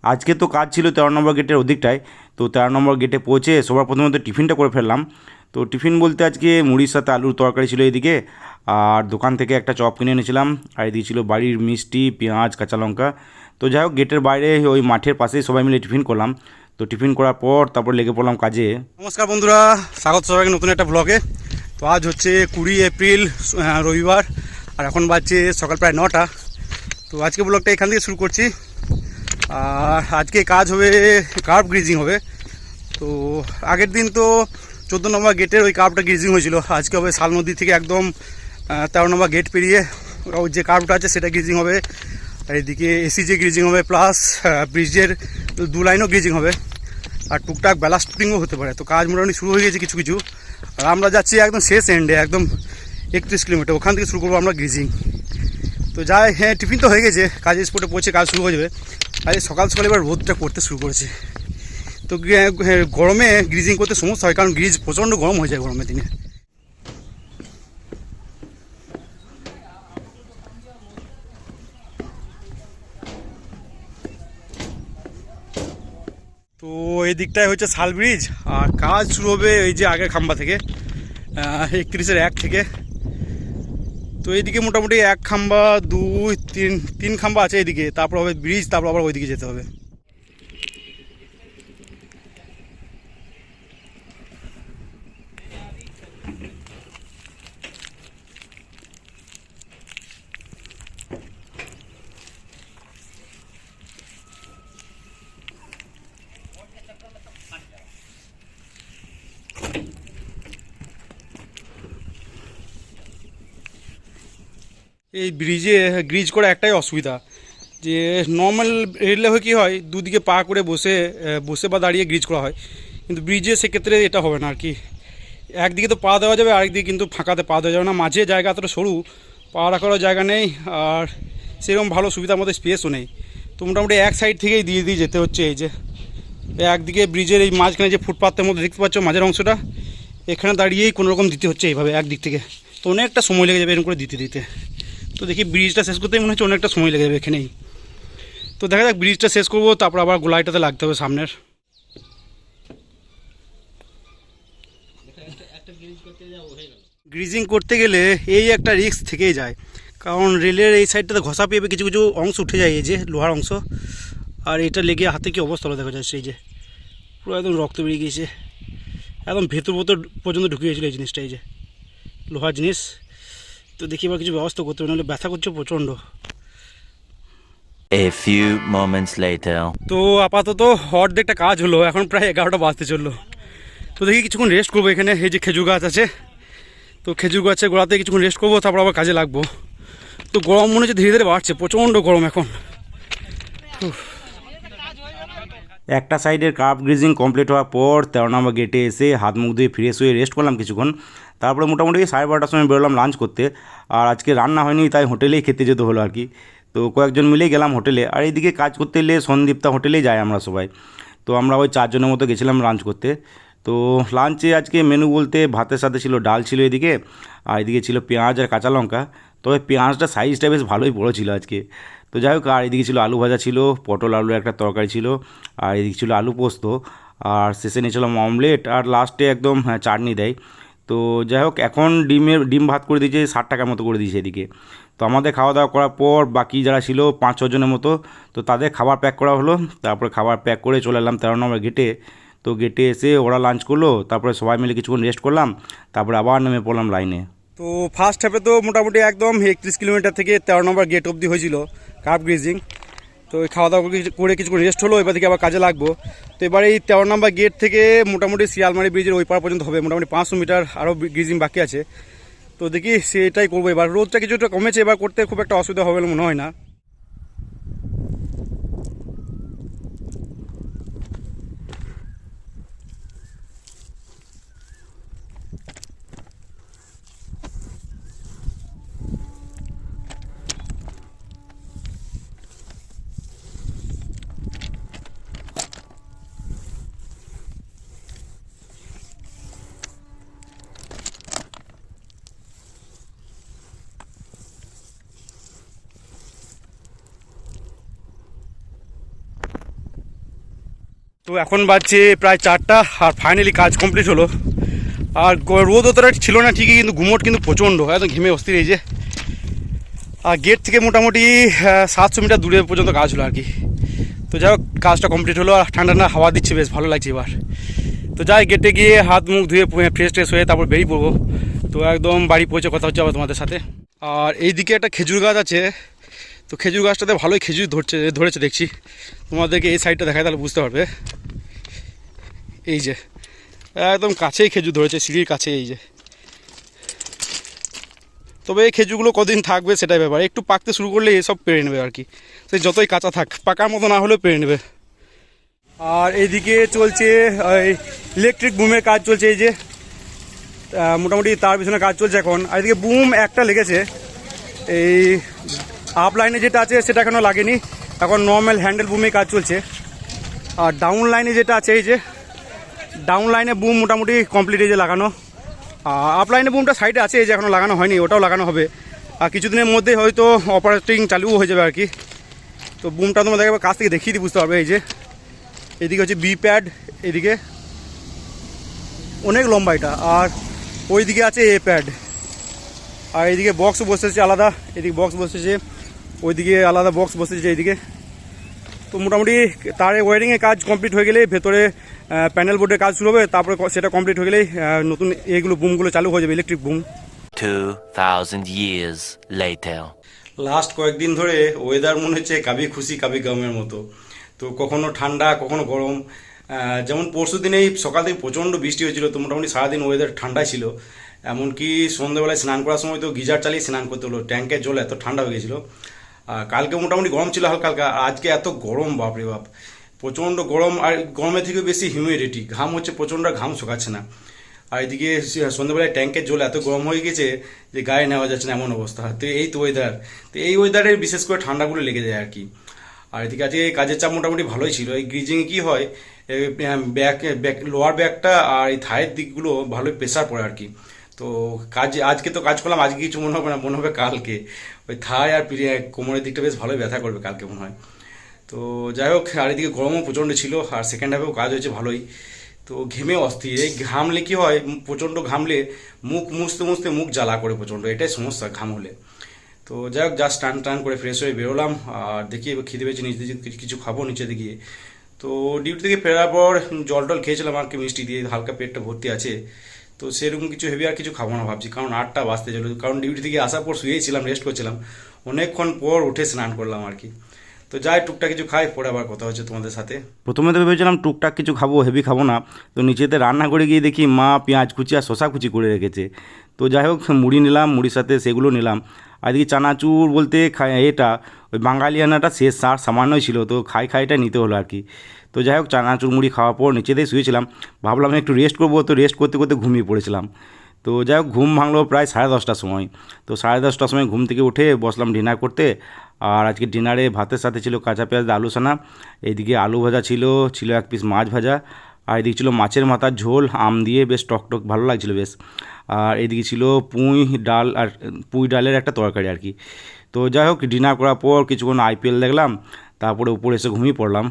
আজকে তো কাজ ছিল 13 নম্বর গেটের ওদিকটায়। তো 13 নম্বর গেটে পৌঁছে সবার প্রথমে তো টিফিনটা করে ফেললাম। তো টিফিন বলতে আজকে মুড়ির সাথে আলুর তরকারি ছিল এদিকে, আর দোকান থেকে একটা চপ কিনে এনেছিলাম, আর এদিকে ছিল বাড়ির মিষ্টি, পেঁয়াজ, কাঁচা লঙ্কা। তো যাই হোক, গেটের বাইরে ওই মাঠের পাশেই সবাই মিলে টিফিন করলাম। তো টিফিন করার পর তারপর লেগে পড়লাম কাজে। নমস্কার বন্ধুরা, স্বাগত সবাইকে নতুন একটা ব্লগে। তো আজ হচ্ছে 20 এপ্রিল, রবিবার, আর এখন বাজছে সকাল প্রায় 9টা। তো আজকে ব্লগটা এখান থেকে শুরু করছি। আর আজকে কাজ হবে, কার্ভ গ্রিজিং হবে। তো আগের দিন তো 14 নম্বর গেটের ওই কার্ভটা গ্রিজিং হয়েছিল। আজকে হবে শাল নদী থেকে একদম 13 নম্বর গেট পেরিয়ে ওই যে কার্ভটা আছে সেটা গ্রিজিং হবে। আর এদিকে এসিজে গ্রিজিং হবে, প্লাস ব্রিজের 2 লাইনও গ্রিজিং হবে, আর টুকটাক ব্যালাস্ট পুটিংও হতে পারে। তো কাজ মোটামুটি শুরু হয়ে গেছে কিছু কিছু। আর আমরা যাচ্ছি একদম শেষ এন্ডে, একদম 31 কিলোমিটার, ওখান থেকে শুরু করবো আমরা গ্রিজিং। তো যাই, হ্যাঁ টিফিন তো হয়ে গেছে, কাজের স্পটে পৌঁছে কাজ শুরু হয়ে যাবে। আজ সকাল সকাল এবার রোদটা করতে শুরু করেছে। তো গরমে গ্রিজিং করতে সমস্যা হয়, কারণ গ্রিজ প্রচণ্ড গরম হয়ে যায় গরমের দিনে। তো এই দিকটায় হচ্ছে শাল ব্রিজ, আর কাজ শুরু হবে এই যে আগের খাম্বা থেকে, 31-1 থেকে। তো এইদিকে মোটামুটি 1 খাম্বা 2 3 খাম্বা আছে এইদিকে, তারপর হবে ব্রিজ, তারপর আবার ওইদিকে যেতে হবে। এই ব্রিজে গ্রিজ করা একটাই অসুবিধা, যে নর্মাল রেলে হয় কী হয়, দুদিকে পা করে বসে বসে বা দাঁড়িয়ে গ্রিজ করা হয়, কিন্তু ব্রিজে সেক্ষেত্রে এটা হবে না আর কি। একদিকে তো পা দেওয়া যাবে, আরেকদিকে কিন্তু ফাঁকাতে পা দেওয়া যাবে না, মাঝে জায়গা এতটা সরু, পা রাখারও জায়গা নেই, আর সেরকম ভালো সুবিধার মধ্যে স্পেসও নেই। তো মোটামুটি এক সাইড থেকেই দিয়ে দিয়ে যেতে হচ্ছে। এই যে একদিকে ব্রিজের এই মাঝখানে যে ফুটপাথের মধ্যে দেখতে পাচ্ছ মাঝের অংশটা, এখানে দাঁড়িয়েই কোনো রকম দিতে হচ্ছে এইভাবে একদিক থেকে। তো অনেকটা সময় লেগে যাবে এরকম করে দিতে দিতে। তো দেখি ব্রিজটা শেষ করতেই মনে হচ্ছে অনেকটা সময় লেগে যাবে এখানেই। তো দেখা যাক, ব্রিজটা শেষ করবো, তারপর আবার গোলাইটাতে লাগতে হবে সামনের। গ্রিজিং করতে গেলে এই একটা রিস্ক থেকেই যায়, কারণ রেলের এই সাইডটাতে ঘষা পেয়ে কিছু কিছু অংশ উঠে যায়, এই যে লোহার অংশ, আর এটা লেগে হাতে কি অবস্থা হলো দেখা যাচ্ছে। এই যে পুরো একদম রক্ত বেরিয়ে গিয়েছে, একদম ভেতর ভেতর পর্যন্ত ঢুকে গিয়েছিলো এই জিনিসটা, এই যে লোহার জিনিস। তো দেখি এবার কিছু ব্যবস্থা করতে হবে, নাহলে ব্যথা করছে প্রচণ্ড। A few moments later. তো আপাতত অর্ধেকটা কাজ হলো, এখন প্রায় 11টা বাজতে চললো। তো দেখি কিছুক্ষণ রেস্ট করবো এখানে, এই যে খেজুর গাছ আছে, তো খেজুর গাছের গোড়াতে কিছুক্ষণ রেস্ট করবো, তারপর আবার কাজে লাগবো। তো গরম মনে হচ্ছে ধীরে ধীরে বাড়ছে, প্রচণ্ড গরম এখন। একটা সাইডের কার্ভ গ্রিজিং কমপ্লিট হওয়ার পর 13 নম্বর গেটে এসে হাত মুখ ধুয়ে ফ্রেশ হয়ে রেস্ট করলাম কিছুক্ষণ। তারপরে মোটামুটি 12:30টার সময় বেরোলাম লাঞ্চ করতে। আর আজকে রান্না হয়নি, তাই হোটেলেই খেতে যেতে হলো আর কি। তো কয়েকজন মিলেই গেলাম হোটেলে, আর এইদিকে কাজ করতে এলে সন্দীপ্তা হোটেলেই যাই আমরা সবাই। তো আমরা ওই 4 জনের মতো গেছিলাম লাঞ্চ করতে। তো লাঞ্চে আজকে মেনু বলতে ভাতের সাথে ছিল ডাল ছিল এদিকে, আর এদিকে ছিল পেঁয়াজ আর কাঁচা লঙ্কা। তবে পেঁয়াজটা সাইজটা বেশ ভালোই বড়ো ছিল আজকে। তো যাই হোক, আর এদিকে ছিল আলু ভাজা ছিল, পটল আলুর একটা তরকারি ছিল, আর এদিকে ছিল আলু পোস্ত, আর শেষে নিয়েছিলাম অমলেট, আর লাস্টে একদম চাটনি দেয়। তো যাই হোক, এখন ডিম ভাত করে দিয়েছে, 60 টাকার মতো করে দিয়েছে এদিকে। তো আমাদের খাওয়া দাওয়া করার পর বাকি যারা ছিল 5-6 জনের মতো, তো তাদের খাবার প্যাক করা হলো। তারপরে খাবার প্যাক করে চলে এলাম 13 নম্বর গেটে। তো গেটে এসে ওরা লাঞ্চ করলো, তারপরে সবাই মিলে কিছুক্ষণ রেস্ট করলাম, তারপরে আবার নেমে পড়লাম লাইনে। তো ফার্স্ট হাফে তো মোটামুটি একদম 31 কিলোমিটার থেকে 13 নম্বর গেট অবধি হয়েছিল কার্ভ গ্রিজিং। তো ওই খাওয়া দাওয়া করে কিছুক্ষণ রেস্ট হলো, এবার থেকে আবার কাজে লাগবো। তো এবার এই 13 নম্বর গেট থেকে মোটামুটি শিয়ালমারি ব্রিজের ওই পার পর্যন্ত হবে, মোটামুটি 500 মিটার আরও গ্রিজিং বাকি আছে। তো দেখি সেটাই করবো এবার। রোদটা কিছুটা কমেছে, এবার করতে খুব একটা অসুবিধা হবে বলে মনে হয় না। তো এখন বাজছে প্রায় 4টা আর ফাইনালি কাজ কমপ্লিট হলো। আর রোদ অতটা ছিল না ঠিকই, কিন্তু ঘুমোট কিন্তু প্রচণ্ড, একদম ঘেমে অস্থির। এই যে আর গেট থেকে মোটামুটি 700 মিটার দূরে পর্যন্ত কাজ হলো আর কি। তো যাই হোক কাজটা কমপ্লিট হলো, আর ঠান্ডা ঠান্ডা হাওয়া দিচ্ছে, বেশ ভালো লাগছে এবার। তো যাই গেটে গিয়ে হাত মুখ ধুয়ে ফ্রেশ ট্রেশ হয়ে তারপর বেরিয়ে পড়বো। তো একদম বাড়ি পৌঁছে কথা হচ্ছে আবার তোমাদের সাথে। আর এইদিকে একটা খেজুর গাছ আছে, তো খেজুর গাছটাতে ভালোই খেজুর ধরেছে দেখছি। তোমাদেরকে এই সাইডটা দেখায় তাহলে বুঝতে পারবে। এই যে একদম কাছেই খেজুর ধরেছে, সিঁড়ির কাছে। এই যে তবে এই খেজুরগুলো কদিন থাকবে সেটাই ব্যাপার, একটু পাকতে শুরু করলে এসব পেরে নেবে আর কি। সেই যতই কাঁচা থাক, পাকার মতো না হলেও পেরে নেবে। আর এইদিকে চলছে ইলেকট্রিক বুমের কাজ চলছে। এই যে মোটামুটি তার পিছনে কাজ চলছে এখন। আর এদিকে বুম একটা লেগেছে, এই আপ লাইনে যেটা আছে সেটা এখনও লাগেনি, এখন নর্মাল হ্যান্ডেল বুমে কাজ চলছে। আর ডাউন লাইনে যেটা আছে, এই যে ডাউন লাইনে বুম মোটামুটি কমপ্লিট এই যে লাগানো। আর আপ লাইনে বুমটা সাইডে আছে, এই যে এখনও লাগানো হয়নি, ওটাও লাগানো হবে। আর কিছুদিনের মধ্যে হয়তো অপারেটিং চালুও হয়ে যাবে আর কি। তো বুমটা তোমাদের একবার কাছ থেকে দেখিয়ে দিই, বুঝতে পারবে। এই যে এদিকে হচ্ছে বি প্যাড, এদিকে অনেক লম্বা এটা, আর ওইদিকে আছে এ প্যাড। আর এইদিকে বক্স বসেছে আলাদা, এদিকে বক্স বসেছে, ওইদিকে আলাদা বক্স বসেছে এইদিকে। তো মোটামুটি তার ওয়ারিংয়ের কাজ কমপ্লিট হয়ে গেলে ভেতরে প্যানেল বোর্ডের কাজ শুরু হবে, তারপরে সেটা কমপ্লিট হয়ে গেলেই নতুন এইগুলো বুমগুলো চালু হয়ে যাবে, electric broom. 2000 years later. Last কয়েকদিন ধরে ওয়েদার মনে হচ্ছে কাবি খুশি কাবি গমের মতো। তো কখনো ঠান্ডা কখনো গরম। যেমন পরশু দিনেই সকাল থেকে প্রচণ্ড বৃষ্টি হয়েছিল, তো মোটামুটি সারাদিন ওয়েদার ঠান্ডাই ছিল। এমনকি সন্ধ্যেবেলায় স্নান করার সময় তো গিজার চালিয়ে স্নান করতে হলো, ট্যাঙ্কের জল এত ঠান্ডা হয়ে গেছিলো। কালকে মোটামুটি গরম ছিল হালকা হালকা, আর আজকে এত গরম, বাপরে বাপ প্রচণ্ড গরম। আর গরমের থেকে বেশি হিউমিডিটি, ঘাম হচ্ছে প্রচণ্ড, ঘাম শোকাচ্ছে না। আর এদিকে সন্ধ্যাবেলায় ট্যাঙ্কের জল এত গরম হয়ে গেছে যে গায়ে নেওয়া যাচ্ছে না, এমন অবস্থা। তো এই তো ওয়েদার, তো এই ওয়েদারে বিশেষ করে ঠান্ডাগুলো লেগে যায় আর কি। আর এদিকে আজকে কাজের চাপ মোটামুটি ভালোই ছিল। এই গ্রিজিংয়ে কী হয়, ব্যাক লোয়ার ব্যাকটা আর এই থায়ের দিকগুলো ভালোই প্রেশার পড়ে আর কি। তো আজকে তো কাজ করলাম, আজকে কিছু মনে হবে না, মনে হবে কালকে। ওই থায় আর কোমরের দিকটা বেশ ভালোই ব্যথা করবে কালকে মনে হয়। তো যাই হোক, আর এদিকে গরমও প্রচণ্ড ছিল, আর সেকেন্ড হাফেও কাজ হয়েছে ভালোই। তো ঘেমে অস্থির, এই ঘামলে কী হয়, প্রচণ্ড ঘামলে মুখ মুছতে মুছতে মুখ জ্বালা করে প্রচণ্ড, এটাই সমস্যা ঘাম হলে। তো যাই হোক জাস্ট টান করে ফ্রেশ হয়ে বেরোলাম। আর দেখি এবার খিদে পেয়েছি, নিচে কিছু খাবো নিচেতে গিয়ে। তো ডিউটি থেকে ফেরার পর জল টল খেয়েছিলাম আর কি, মিষ্টি দিয়ে হালকা পেটটা ভর্তি আছে। তো সেরকম কিছু হেভি আর কিছু খাবো না ভাবছি, কারণ 8টা বাজতে চলো। কারণ ডিউটি থেকে আসার পর শুয়েছিলাম, রেস্ট করছিলাম, অনেকক্ষণ পর উঠে স্নান করলাম আর কি। তো যাই টুকটাক কিছু খাই, পরে আবার কথা হচ্ছে তোমাদের সাথে। প্রথমে তো ভেবেছিলাম টুকটাক কিছু খাবো, হেভি খাবো না। তো নিচেতে রান্না করে গিয়ে দেখি মা পেঁয়াজ কুচি আর শশা কুচি করে রেখেছে। তো যাই হোক মুড়ি নিলাম, মুড়ির সাথে সেগুলো নিলাম। আর এদিকে চানাচুর বলতে এটা ওই বাঙালিয়ানাটা শেষ সামান্যই ছিল, তো খাইটা নিতে হলো আর কি। তো যাই হোক চানাচুর মুড়ি খাওয়ার পর নিচেতেই শুয়েছিলাম, ভাবলাম একটু রেস্ট করবো, তো রেস্ট করতে করতে ঘুমিয়ে পড়েছিলাম। তো যাই হোক ঘুম ভাঙলো প্রায় 10:30টার সময়। তো 10:30টার সময় ঘুম থেকে উঠে বসলাম ডিনার করতে। আর আজকে ডিনারে ভাতের সাথে ছিল কাঁচা পেঁয়াজ আলু সানা, এইদিকে আলু ভাজা ছিল 1 পিস মাছ ভাজা, আর এদিকে ছিল মাছের মাথার ঝোল আম দিয়ে, বেশ টক ভালো লাগছিল বেশ। আর এদিকে ছিল পুঁই ডাল, আর পুঁই ডালের একটা তরকারি আর কি। তো যাই হোক ডিনার করার পর কিছুক্ষণ IPL দেখলাম, তারপরে উপরে এসে ঘুমিয়ে পড়লাম।